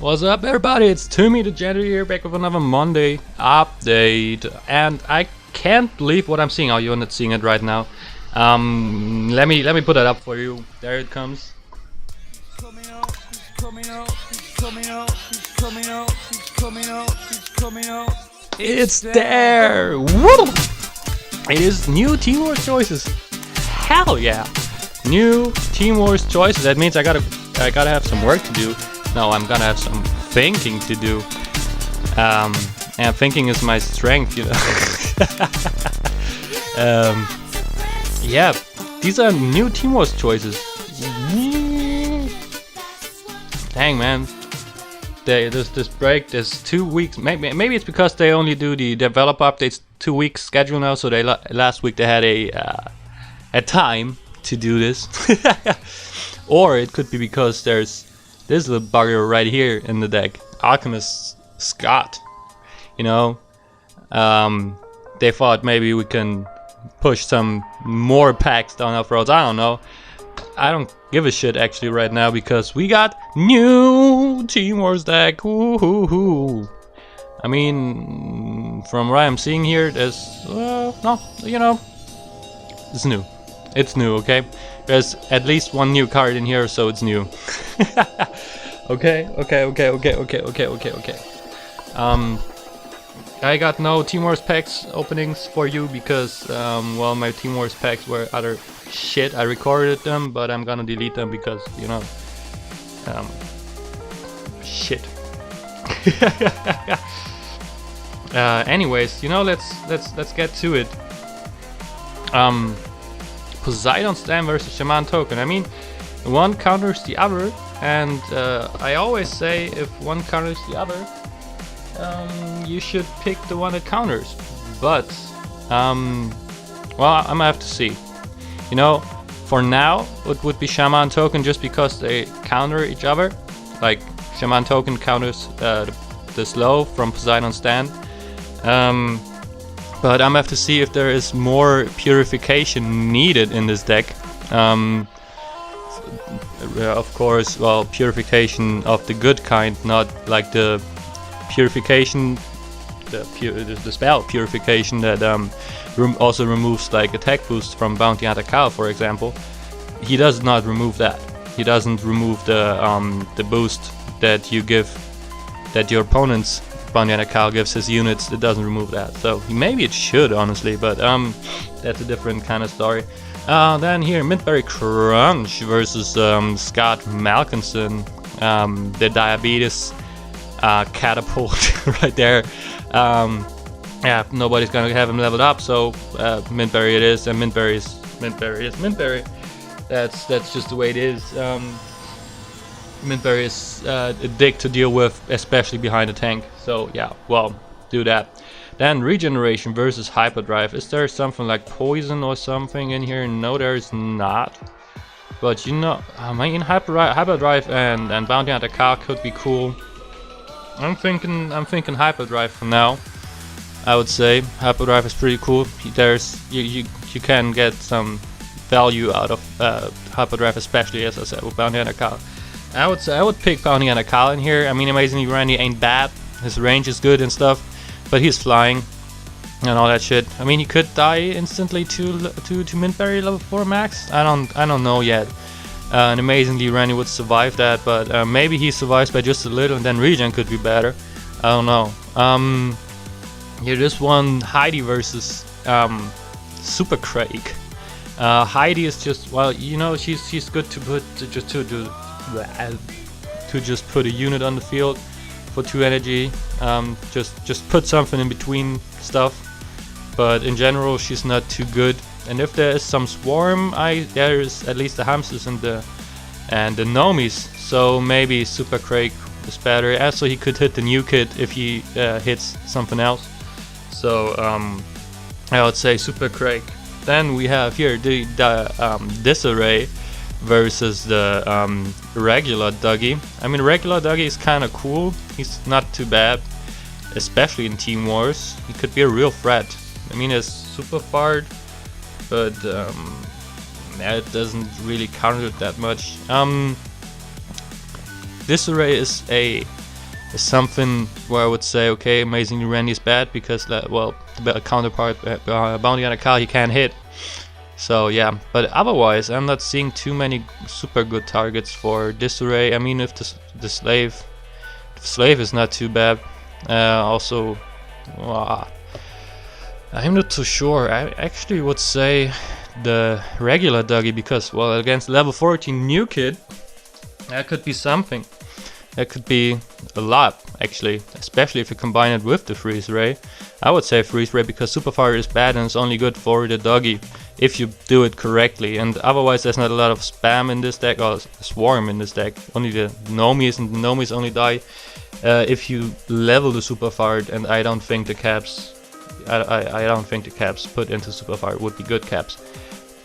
What's up, everybody? It's Tuemmy the Janitor here, back with another Monday update, and I can't believe what I'm seeing. Oh, you're not seeing it right now. Let me put that up for you. There it comes. It's there! Woo! It is new Team Wars choices. Hell yeah! New Team Wars choices. That means I gotta have some work to do. No, I'm gonna have some thinking to do. And thinking is my strength, you know. Yeah, these are new Team Wars choices. Dang, man. This break, there's 2 weeks. Maybe it's because they only do the developer updates 2 weeks schedule now. So they last week they had a time to do this. Or it could be because there's this little bugger right here in the deck, Alchemist Scott. You know, they thought maybe we can push some more packs down our throats. I don't know. I don't give a shit actually right now because we got new Team Wars deck. Woo-hoo-hoo. I mean, from what I'm seeing here, there's no, you know, it's new. It's new, okay? There's at least one new card in here, so it's new. Okay. I got no Team Wars packs openings for you because, well, my Team Wars packs were other shit. I recorded them, but I'm gonna delete them because, you know, shit. Anyways, you know, let's get to it. Poseidon Stand versus Shaman Token. I mean, one counters the other, and I always say if one counters the other, you should pick the one that counters. But well, I'm gonna have to see. You know, for now it would be Shaman Token just because they counter each other. Like Shaman Token counters the slow from Poseidon Stand. But I'm gonna have to see if there is more purification needed in this deck. Of course, well, purification of the good kind, not like the purification, the spell purification that also removes like attack boost from Bounty Hunter Kyle, for example. He does not remove that. He doesn't remove the boost that you give, that your opponent's Bounty Hunter Kyle gives his units. It doesn't remove that. So maybe it should, honestly, but that's a different kind of story. Then here, Mintberry Crunch versus Scott Malkinson, the diabetes catapult right there. Yeah, nobody's gonna have him leveled up, so Mintberry it is, and Mintberry is Mintberry. That's just the way it is. Mintberry is a dick to deal with, especially behind the tank. So yeah, well, do that. Then Regeneration versus Hyperdrive. Is there something like poison or something in here? No, there is not. But you know, I mean, Hyperdrive and Bounty Hunter Kyle could be cool. I'm thinking Hyperdrive for now. I would say Hyperdrive is pretty cool. There's you can get some value out of Hyperdrive, especially as I said with Bounty Hunter Kyle. I would pick Bounty Hunter Kyle in here. I mean, Amazingly Randy ain't bad. His range is good and stuff, but he's flying and all that shit. I mean, he could die instantly to Mintberry level 4 max. I don't know yet. And Amazingly Randy would survive that, but maybe he survives by just a little, and then regen could be better. I don't know. Here, this one, Heidi versus Super Craig. Heidi is just, well, you know, she's good to put just put a unit on the field for 2 energy. Just put something in between stuff. But in general, she's not too good. And if there is some swarm, there is at least the hamsters and the Nomis. So maybe Super Craig is better. Also, he could hit the new kid if he hits something else. So I would say Super Craig. Then we have here the Disarray versus the regular Dougie. I mean, regular Dougie is kind of cool. He's not too bad, especially in Team Wars. He could be a real threat. I mean, it's super fart, but it doesn't really counter it that much. Disarray is a is something where I would say, okay, Amazingly Randy is bad because, well, the counterpart Bounty Hunter Kyle he can't hit. So yeah, but otherwise I'm not seeing too many super good targets for Disarray. I mean, if the slave is not too bad. Also, I'm not too sure. I actually would say the regular Dougie because, well, against level 14 new kid, that could be something. That could be a lot, actually, especially if you combine it with the Freeze Ray. I would say Freeze Ray because Super Fire is bad and it's only good for the Dougie if you do it correctly. And otherwise, there's not a lot of spam in this deck, or swarm in this deck. Only the Nomis, and the Nomis only die if you level the Super Fire. And I don't think the caps, I don't think the caps put into Super Fire would be good caps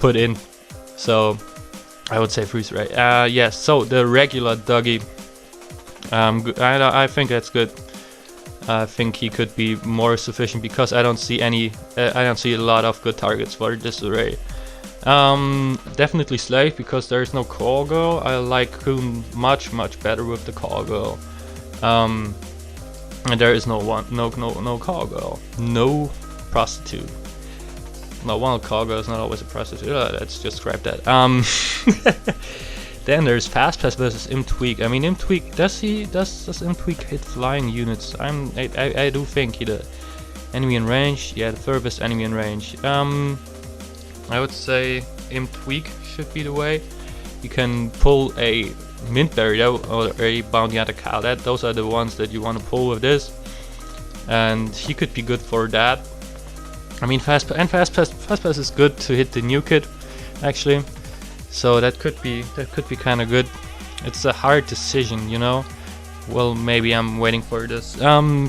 put in. So I would say Freeze Ray. Yes. So the regular Dougie. I think that's good. I think he could be more sufficient because I don't see any. I don't see a lot of good targets for this array. Definitely Slave because there is no Call Girl. I like Coon much better with the Call Girl. And there is no Call Girl. No prostitute. No, one Call Girl is not always a prostitute. Let's just scrap that. Then there's Fast Pass versus Imtweak. I mean, Imtweak, does Imtweak hit flying units? I do think he does. Enemy in range, yeah, the furthest enemy in range. I would say Imtweak should be the way. You can pull a Mintberry or a Bounty Hunter Kyle. Those are the ones that you want to pull with this, and he could be good for that. I mean, Fast Pass is good to hit the new kid, actually. So that could be kind of good. It's a hard decision, you know. Well, maybe I'm waiting for this.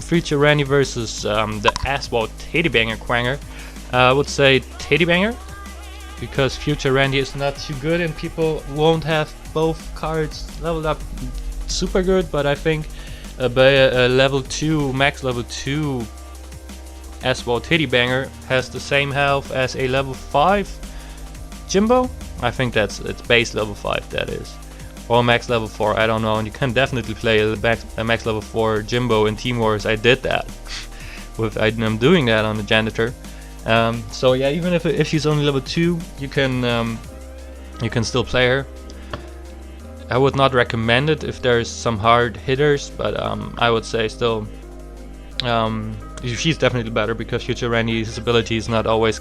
Future Randy versus the Aswald Teddybanger Quanger. I would say Teddybanger because Future Randy is not too good and people won't have both cards leveled up super good. But I think a level 2, max level 2 Aswald Teddybanger has the same health as a level 5 Jimbo. I think it's base level 5, that is. Or max level 4, I don't know. And you can definitely play a max level 4 Jimbo in Team Wars. I did that. I'm doing that on the Janitor. So yeah, even if she's only level 2, you can still play her. I would not recommend it if there's some hard hitters, but I would say still she's definitely better because Future Randy's ability is not always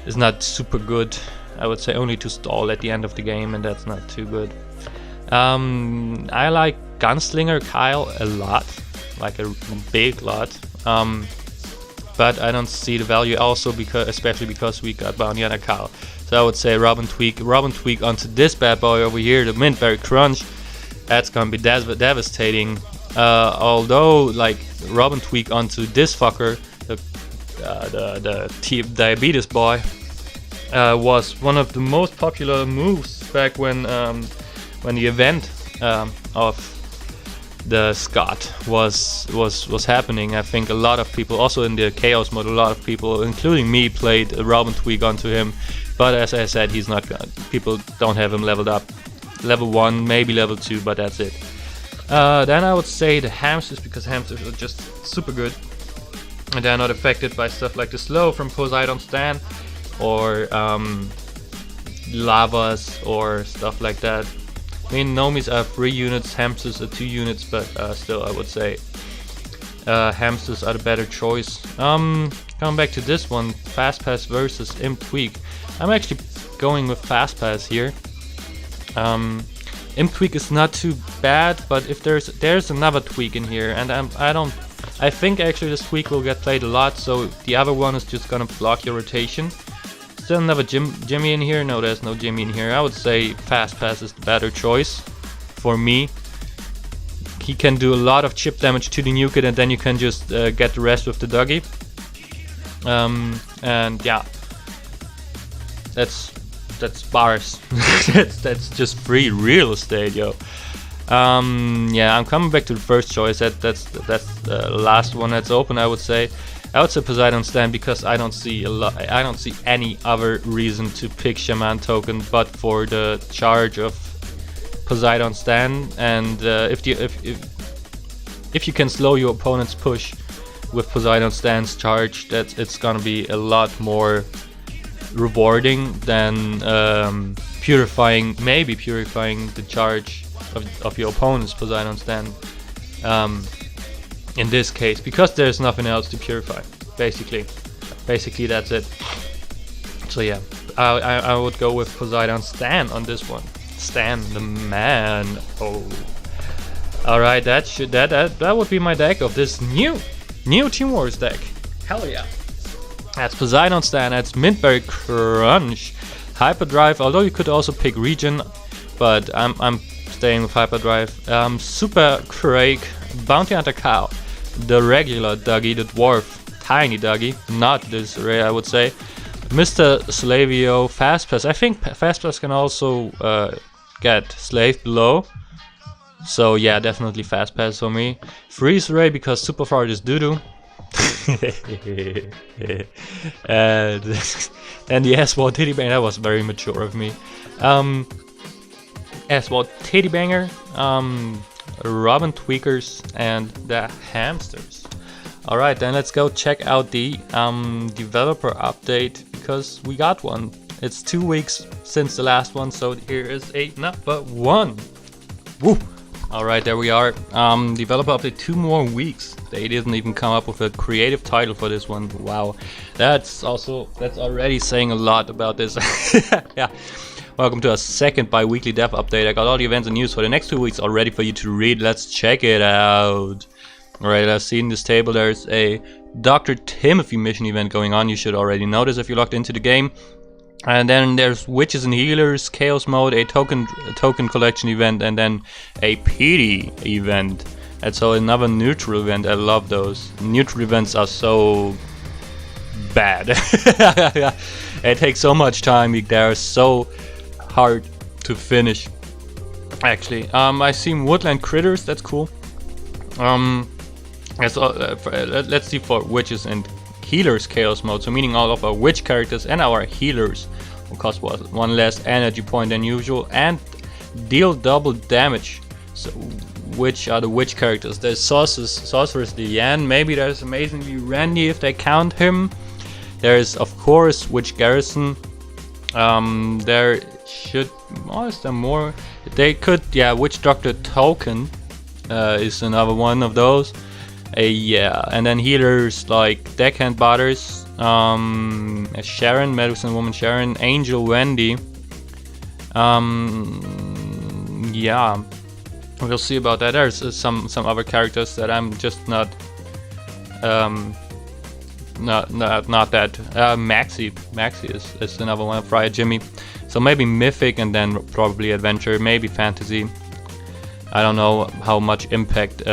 is not super good. I would say only to stall at the end of the game, and that's not too good. I like Gunslinger Kyle a lot, like a big lot. But I don't see the value also especially because we got Bounty Hunter Kyle. So I would say Robin Tweak onto this bad boy over here, the Mintberry Crunch. That's gonna be devastating. Although like Robin Tweak onto this fucker, the Diabetes boy. Was one of the most popular moves back when the event of the Scott was happening. I think a lot of people, also in the Chaos mode, a lot of people, including me, played Robin Tweak onto him. But as I said, he's not. People don't have him leveled up. Level 1, maybe level 2, but that's it. Then I would say the hamsters because hamsters are just super good, and they're not affected by stuff like the slow from Poseidon Stan. Or lavas or stuff like that. I mean, Nomis are 3 units, hamsters are 2 units, but still I would say hamsters are the better choice. Coming back to this one, Fast Pass versus Imtweak. I'm actually going with Fast Pass here. Imtweak is not too bad, but if there's another tweak in here, and I think actually this tweak will get played a lot, so the other one is just gonna block your rotation. Still another Jimmy in here? No, there's no Jimmy in here. I would say Fast Pass is the better choice for me. He can do a lot of chip damage to the new kid, and then you can just get the rest with the Dougie. And yeah, that's bars. that's just free real estate, yo. Yeah, I'm coming back to the first choice. That's the last one that's open. I would say Poseidon Stan because I don't see any other reason to pick Shaman token but for the charge of Poseidon Stan. And if if you can slow your opponent's push with Poseidon Stance charge, it's gonna be a lot more rewarding than maybe purifying the charge of your opponent's Poseidon Stand. In this case, because there's nothing else to purify. Basically that's it. So yeah, I would go with Poseidon Stan on this one. Stan the man. Oh, all right. That would be my deck of this new Team Wars deck. Hell yeah. That's Poseidon Stan. That's Mintberry Crunch, Hyperdrive. Although you could also pick Regen, but I'm staying with Hyperdrive. Super Craig, Bounty Hunter Cow, the regular Dougie, the dwarf tiny Dougie, not this rare I would say. Mr. Slavio, Fast Pass. I think Fast Pass can also get Slave below. So yeah, definitely Fast Pass for me. Freeze Ray because Super Fart is doo-doo. And the S-Wall Titty Banger, that was very mature of me. S-Wall Titty Banger, Robin Tweakers, and the Hamsters. Alright, then let's go check out the developer update, because we got one. It's 2 weeks since the last one, so here is a number 1. Woo! Alright, there we are. Developer update, 2 more weeks. They didn't even come up with a creative title for this one. Wow. That's already saying a lot about this. Yeah. Welcome to a second bi-weekly dev update. I got all the events and news for the next 2 weeks all ready for you to read. Let's check it out. Alright, I've seen this table. There's a Dr. Timothy mission event going on. You should already know this if you're logged into the game. And then there's Witches and Healers, Chaos Mode, a token collection event, and then a PD event. And so another neutral event. I love those. Neutral events are so bad. It takes so much time. They're so hard to finish. Actually, I see Woodland Critters. That's cool. Let's see for Witches and Healers Chaos Mode, so meaning all of our witch characters and our healers will cost 1 less energy point than usual and deal double damage. So which are the witch characters? There's Sorceress Leanne, maybe there's Amazingly Randy if they count him. There's of course Witch Garrison. There should, is there more? They could, yeah, Witch Doctor Token is another one of those. Yeah, and then healers like Deckhand Butters, Sharon, Medicine Woman Sharon, Angel Wendy. Yeah, we'll see about that. There's some other characters that I'm just not that. Maxie is another one. Friar Jimmy. So maybe Mythic and then probably Adventure, maybe Fantasy. I don't know how much impact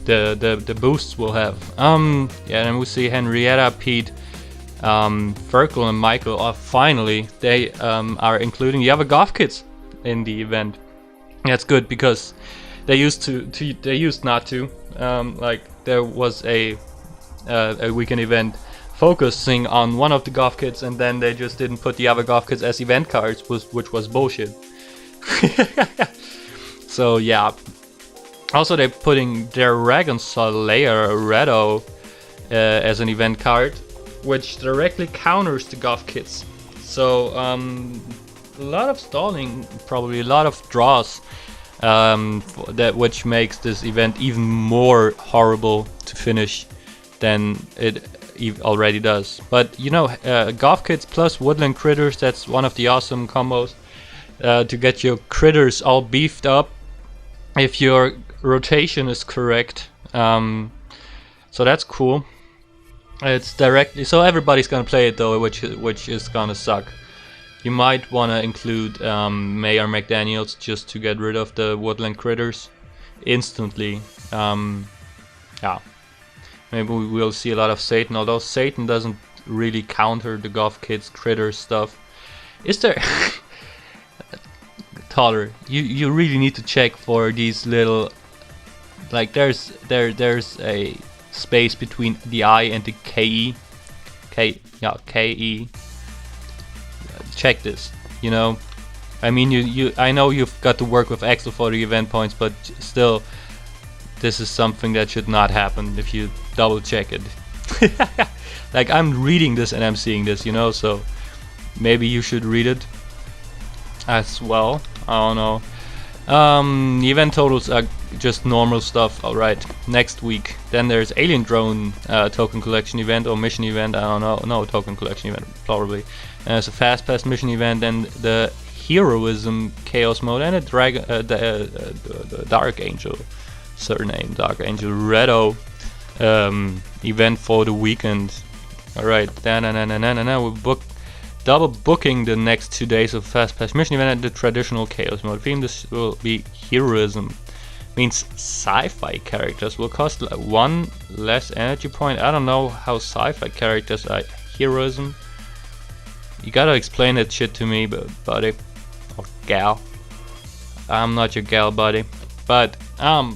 the boosts will have. Yeah, then we see Henrietta, Pete, Ferkel and Michael are finally, they are including the other goth kids in the event. That's good because they used not to. Like there was a weekend event focusing on one of the goth kids, and then they just didn't put the other goth kids as event cards, which was bullshit. So yeah. Also, they're putting Dragon Slayer Redo as an event card, which directly counters the goth kits. So a lot of stalling, probably a lot of draws, which makes this event even more horrible to finish than it already does. But you know, goth kits plus woodland critters, that's one of the awesome combos to get your critters all beefed up if your rotation is correct. So that's cool. It's directly, so everybody's gonna play it though, which is gonna suck. You might wanna include Mayor McDaniels just to get rid of the woodland critters instantly. Yeah, maybe we'll see a lot of Satan, although Satan doesn't really counter the goth kids critter stuff. Is there? Taller, you really need to check for these little, like there's a space between the I and the KE. KE. Check this. You know, I mean, I know you've got to work with extra for the event points, but still, this is something that should not happen if you double check it. Like, I'm reading this and I'm seeing this, you know, so maybe you should read it as well. I don't know. The event totals are just normal stuff. Alright, next week then there's alien drone token collection event or mission event, I don't know. No, token collection event probably. And there's a fast pass mission event and the heroism chaos mode and a dragon the Dark Angel surname, Dark Angel Redo event for the weekend. Alright, we're double booking the next 2 days of fast pass mission event and the traditional chaos mode theme. This will be heroism. Means sci-fi characters will cost like 1 less energy point. I don't know how sci-fi characters are heroism. You gotta explain that shit to me, buddy or gal. I'm not your gal, buddy. But I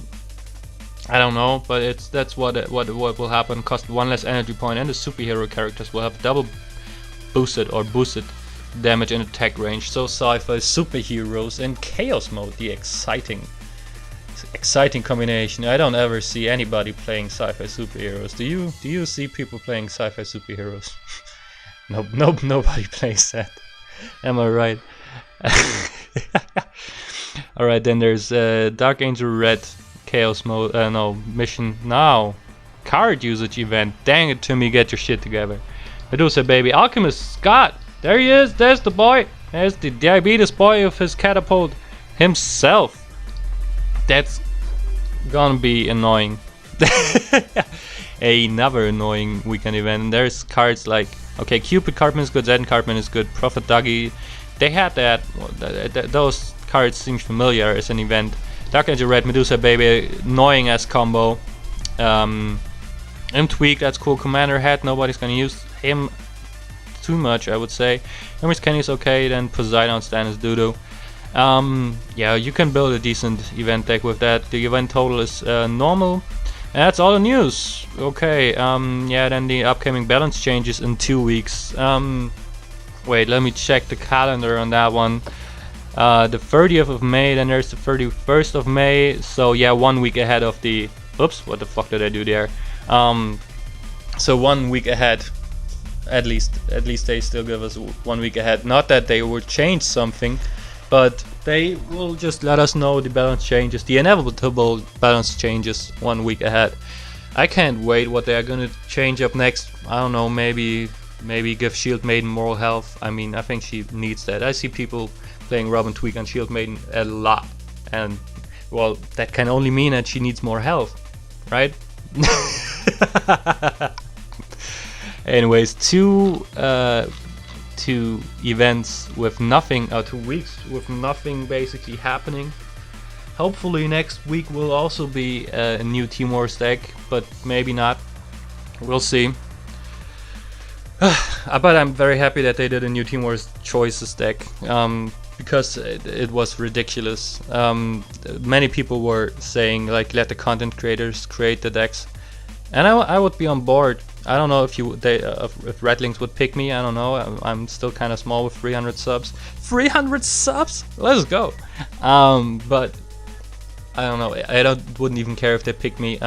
don't know. But that's what will happen. Cost 1 less energy point, and the superhero characters will have double boosted damage and attack range. So sci-fi superheroes and chaos mode, the exciting combination. I don't ever see anybody playing sci-fi superheroes. Do you see people playing sci-fi superheroes? Nope, nobody plays that. Am I right? Alright, then there's Dark Angel Red chaos mode, no, mission now. Card usage event. Dang it, Tuemmy, get your shit together. Medusa baby. Alchemist Scott. There he is. There's the boy. There's the diabetes boy of his catapult himself. That's gonna be annoying. Another annoying weekend event. And there's cards like, okay, Cupid Cartman is good, Zen Cartman is good, Prophet Dougie. They had that. Those cards seem familiar as an event. Dark Angel Red, Medusa baby, annoying ass combo. Tweak, that's cool. Commander Head, nobody's gonna use him too much, I would say. Emer's Kenny's okay, then Poseidon Stan is doo-doo. Yeah, you can build a decent event deck with that. The event total is normal. And that's all the news. Okay, yeah, then the upcoming balance changes in 2 weeks. Wait, let me check the calendar on that one. The 30th of May, then there's the 31st of May. So yeah, 1 week ahead of the... Oops, what the fuck did I do there? So 1 week ahead. At least they still give us 1 week ahead. Not that they will change something, but they will just let us know the balance changes, the inevitable balance changes 1 week ahead. I can't wait what they are gonna change up next. I don't know, maybe give Shield Maiden moral health. I mean, I think she needs that. I see people playing Robin Tweak on Shield Maiden a lot, and well, that can only mean that she needs more health, right? Anyways, two events with nothing, 2 weeks with nothing basically happening. Hopefully next week will also be a new Team Wars deck, but maybe not. We'll see. But I'm very happy that they did a new Team Wars Choices deck, because it was ridiculous. Many people were saying, like, let the content creators create the decks, and I would be on board. I don't know if if Redlings would pick me. I don't know. I'm still kind of small with 300 subs. 300 subs? Let's go. But I don't know. Wouldn't even care if they pick me.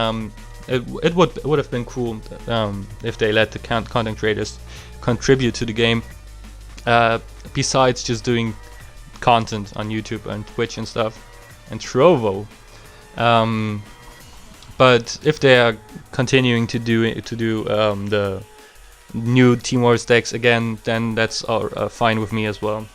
It would have been cool if they let the content creators contribute to the game. Besides just doing content on YouTube and Twitch and stuff and Trovo. But if they are continuing to do the new Team Wars decks again, then that's fine with me as well.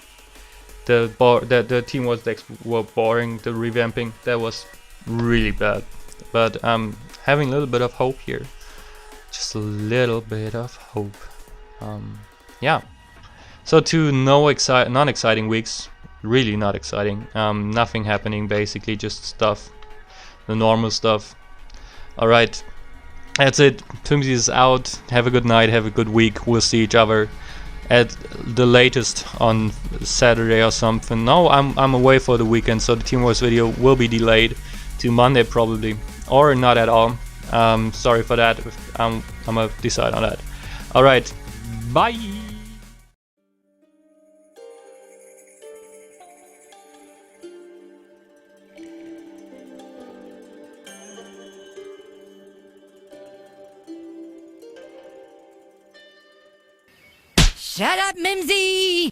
The Team Wars decks were boring. The revamping, that was really bad. But I'm having a little bit of hope here, just a little bit of hope. Yeah. So 2 non-exciting weeks. Really not exciting. Nothing happening. Basically, just stuff, the normal stuff. Alright, that's it. Tuemmy is out. Have a good night, have a good week. We'll see each other at the latest on Saturday or something. No, I'm away for the weekend, so the Team Wars video will be delayed to Monday probably, or not at all. Sorry for that. I'm gonna decide on that. Alright, bye! Shut up, Mimsy!